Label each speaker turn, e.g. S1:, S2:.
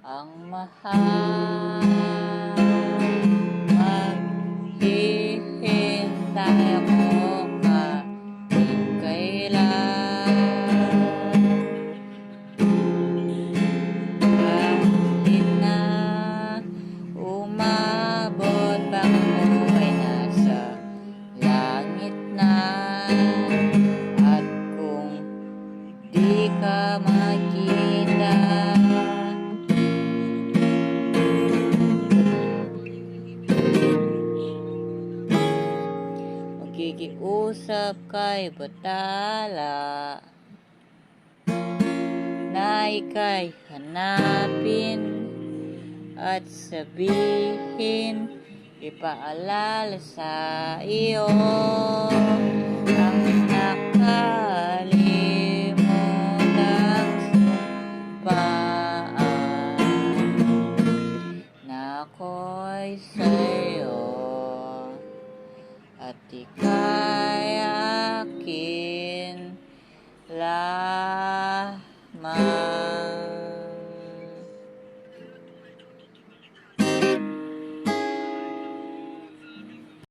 S1: ang mahal. Maghihintay ako kahit kailan, kahit na umabot pang ako'y nasa langit na, at kung di ka makita, makikiusap kay batala na ika'y hanapin at sabihin, ipaalala sa iyo ang nakalimutang sumpaan na ako'y